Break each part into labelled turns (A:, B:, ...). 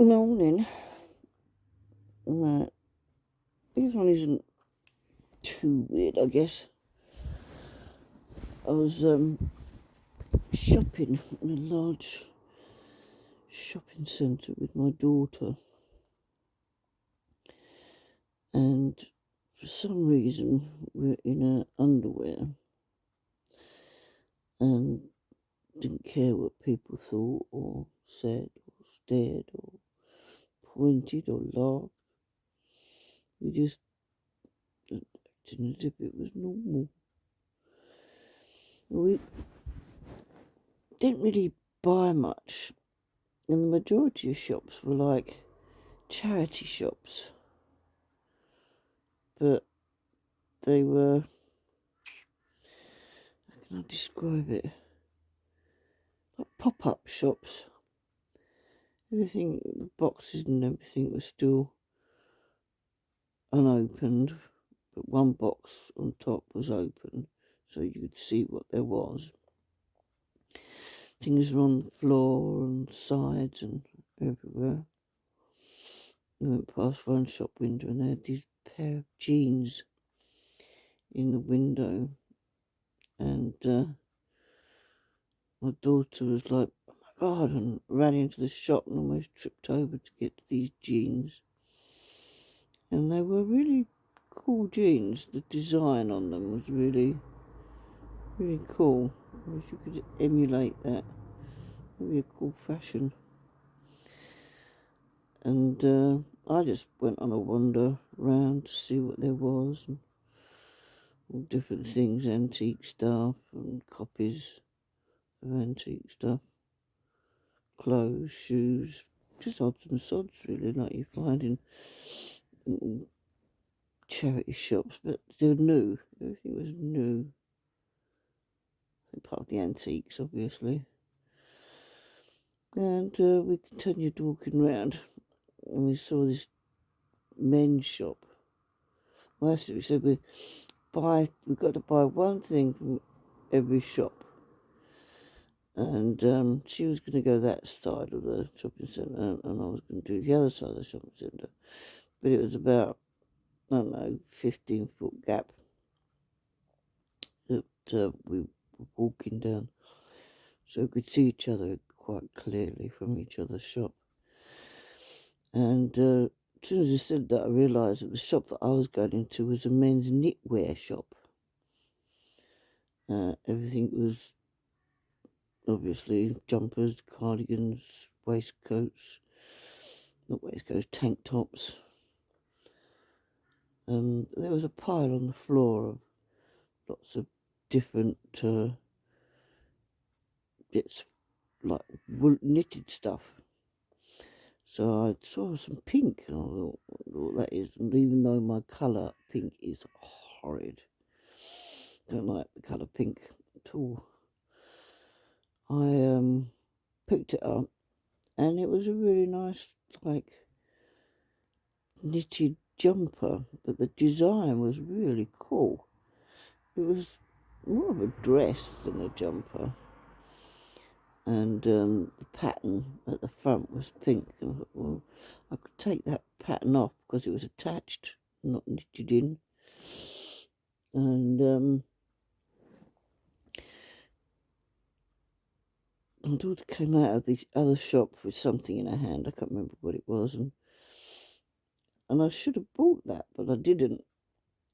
A: Morning. This one isn't too weird, I guess. I was shopping in a large shopping centre with my daughter, and for some reason we're in her underwear and didn't care what people thought or said or stared or pointed or laughed. We just acted as if it was normal. We didn't really buy much, and the majority of shops were like charity shops, but they were, how can I describe it, like pop-up shops. Everything, the boxes and everything was still unopened, but one box on top was open, so you could see what there was. Things were on the floor and sides and everywhere. We went past one shop window and they had these pair of jeans in the window, and my daughter was like, "Oh my God," and ran into the shop and almost tripped over to get to these jeans. And they were really cool jeans. The design on them was really, really cool. I wish you could emulate that. Maybe a cool fashion. And I just went on a wander round to see what there was, and all different things, antique stuff and copies of antique stuff, clothes, shoes, just odds and sods really, like you find in charity shops, but they were new. Everything was new. Part of the antiques, obviously. And we continued walking round, and we saw this men's shop. Well, that's it. We said we've got to buy one thing from every shop. And she was going to go that side of the shopping centre, and I was going to do the other side of the shopping centre. But it was about, I don't know, 15-foot gap that we were walking down, so we could see each other quite clearly from each other's shop. And as soon as I said that, I realised that the shop that I was going into was a men's knitwear shop. Everything was obviously jumpers, cardigans, waistcoats, not waistcoats, tank tops. There was a pile on the floor of lots of different bits, like knitted stuff. So I saw some pink, and I thought, what that is. And even though my colour pink is horrid, don't like the colour pink at all, I picked it up, and it was a really nice, like, knitted jumper, but the design was really cool. It was more of a dress than a jumper, and the pattern at the front was pink, and I thought, well, I could take that pattern off because it was attached, not knitted in. And my daughter came out of this other shop with something in her hand. I can't remember what it was, and I should have bought that, but I didn't.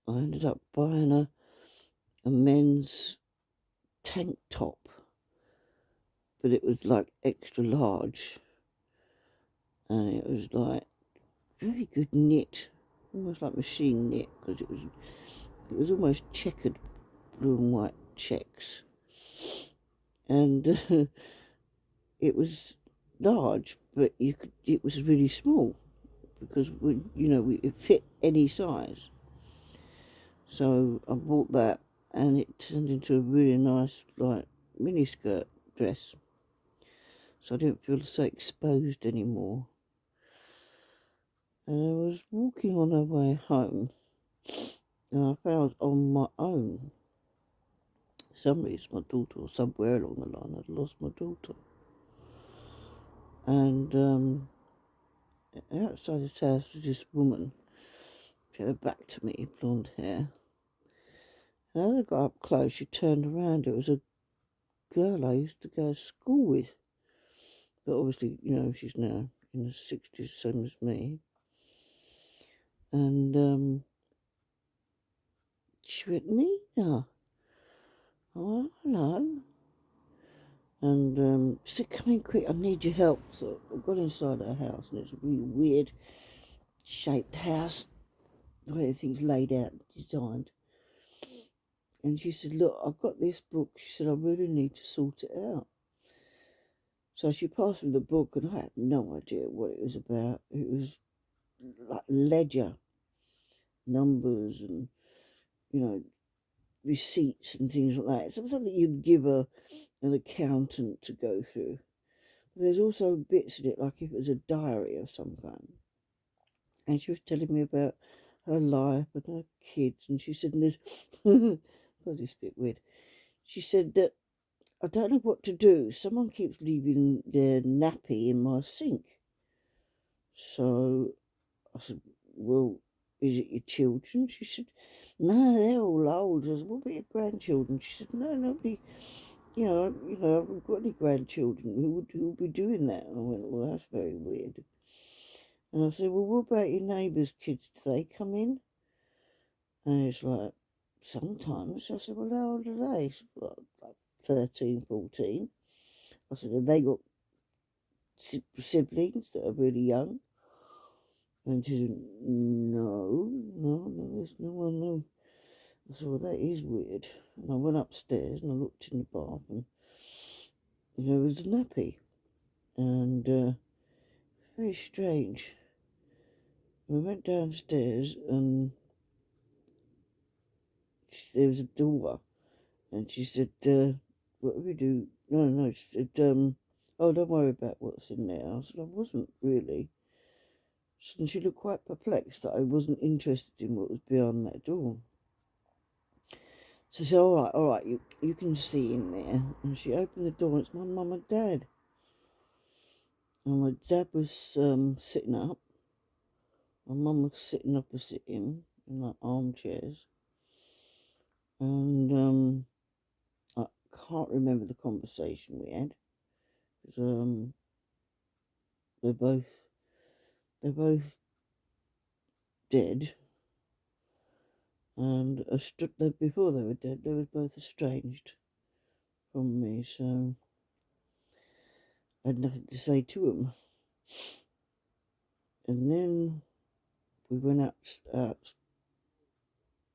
A: I ended up buying a men's tank top, but it was like extra large, and it was like very good knit, almost like machine knit, because it was almost checkered blue and white checks, and it was large, but it was really small because it fit any size. So I bought that, and it turned into a really nice, like, miniskirt dress. So I didn't feel so exposed anymore. And I was walking on our way home, and I found I was on my own. For some reason, my daughter, or somewhere along the line, I'd lost my daughter. And outside this house was this woman. She had her back to me, blonde hair. And as I got up close, she turned around. It was a girl I used to go to school with. But obviously, she's now in her 60s, same as me. And she went, Nina. Oh, hello. And she said, come in quick, I need your help. So I got inside her house, and it's a really weird shaped house, the way everything's laid out and designed. And she said, look, I've got this book. She said, I really need to sort it out. So she passed me the book, and I had no idea what it was about. It was like ledger, numbers, and, receipts and things like that. So it was something you'd give an accountant to go through. But there's also bits in it, like if it was a diary of some kind. And she was telling me about her life and her kids. And she said, and there's, God, this bit weird. She said that I don't know what to do. Someone keeps leaving their nappy in my sink. So I said, well, is it your children? She said, no, they're all old. I said, what about your grandchildren? She said, no, nobody, I haven't got any grandchildren. Who would be doing that? And I went, well, that's very weird. And I said, well, what about your neighbours' kids? Do they come in? And it's like, sometimes. I said, well, how old are they? She said, like 13, 14. I said, have they got siblings that are really young? And she said, no, there's no one, no. I said, well, that is weird. And I went upstairs and I looked in the bath, and there was a nappy. And very strange. We went downstairs, and there was a door, and she said, what do we do? No, she said, oh, don't worry about what's in there. I said, I wasn't really. And she looked quite perplexed that I wasn't interested in what was beyond that door. So she said, all right, you can see in there. And she opened the door, and it's my mum and dad. And my dad was sitting up. My mum was sitting opposite him in like armchairs. And I can't remember the conversation we had. Because they're both dead. And before they were dead, they were both estranged from me. So I had nothing to say to them. And then we went out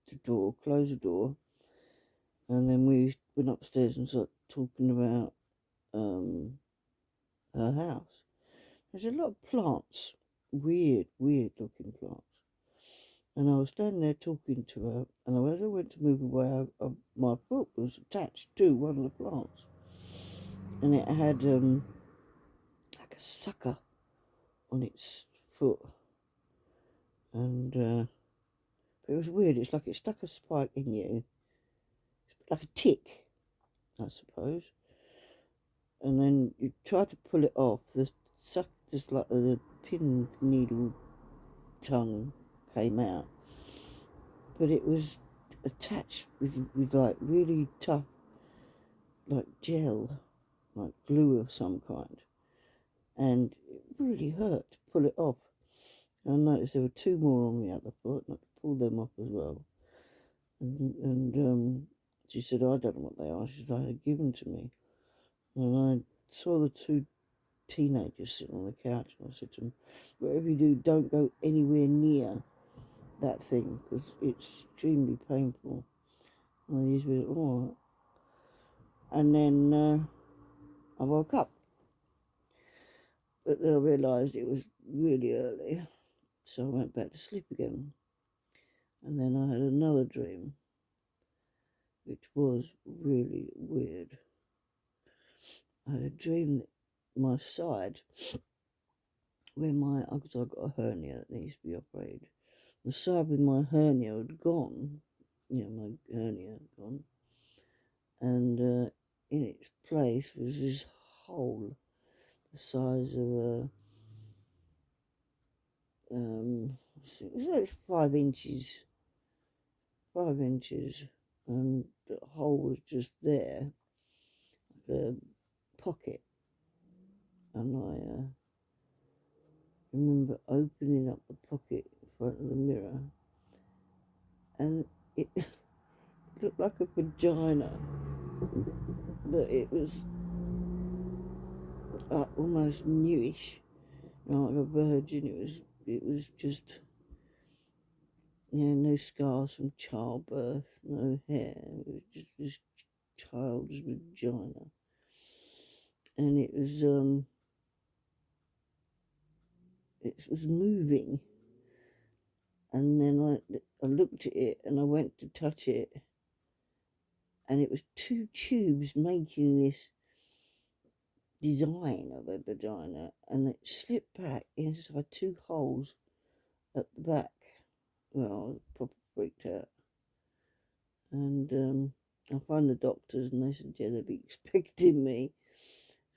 A: the door, closed the door, and then we went upstairs and started talking about her house. There's a lot of plants, weird looking plants. And I was standing there talking to her, and as I went to move away, my foot was attached to one of the plants, and it had like a sucker on its foot, and it was weird. It's like it stuck a spike in you, like a tick, I suppose. And then you try to pull it off. The suck, just like the pin needle tongue came out, but it was attached with like really tough, like gel, like glue of some kind, and it really hurt to pull it off. And I noticed there were two more on the other foot, and I could pull them off as well. And she said, I don't know what they are. She said, I had given to me. And I saw the two teenagers sitting on the couch, and I said to them, whatever you do, don't go anywhere near that thing, because it's extremely painful. And they went, all right. And then I woke up. But then I realised it was really early, so I went back to sleep again. And then I had another dream, which was really weird. I had a dream that my side, because I've got a hernia that needs to be operated, the side with my hernia had gone, my hernia had gone, and in its place was this hole the size of so it's 5 inches, 5 inches, and the hole was just there, like a pocket, and I remember opening up the pocket in front of the mirror, and it looked like a vagina, but it was almost newish, like a virgin. It was just, no scars from childbirth, no hair. It was just this child's vagina, and it was moving. And then I looked at it and I went to touch it, and it was two tubes making this design of a vagina, and it slipped back inside two holes at the back. Well, I was proper freaked out. And I found the doctors, and they said, yeah, they'd be expecting me.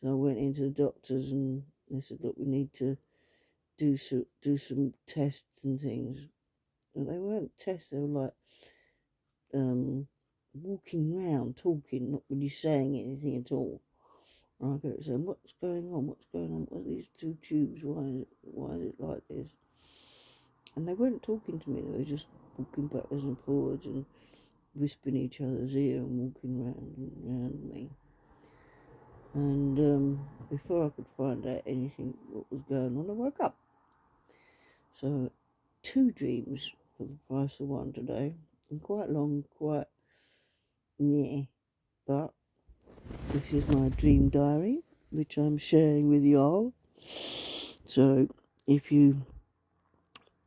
A: So I went into the doctors, and they said, look, we need to do some tests and things. And they weren't tests, they were like walking round, talking, not really saying anything at all. And I kept saying, what's going on? What's going on? What are these two tubes? Why is it like this? And they weren't talking to me, they were just walking backwards and forwards and whispering each other's ear and walking round and round me. And before I could find out anything what was going on, I woke up. So 2 dreams for the price of 1 today, and quite long, quite but this is my dream diary, which I'm sharing with you all. So if you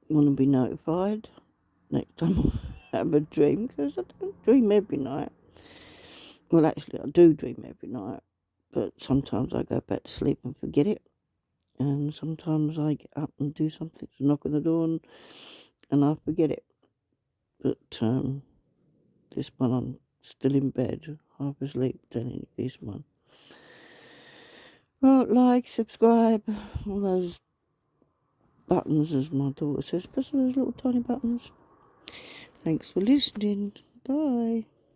A: want to be notified next time I have a dream, because I don't dream every night. Well, actually, I do dream every night, but sometimes I go back to sleep and forget it. And sometimes I get up and do something to knock on the door and I forget it. But this one I'm still in bed, half asleep, telling you this one. Well, like, subscribe, all those buttons, as my daughter says, press those little tiny buttons. Thanks for listening. Bye.